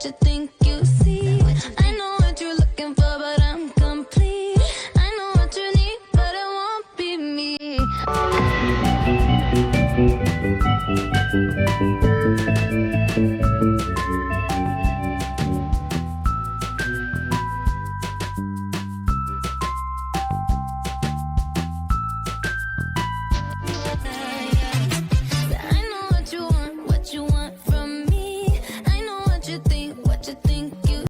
you think you see. I know what you're looking for, but I'm complete. I know what you need, but it won't be me. I know what you want from me. I know what you think you.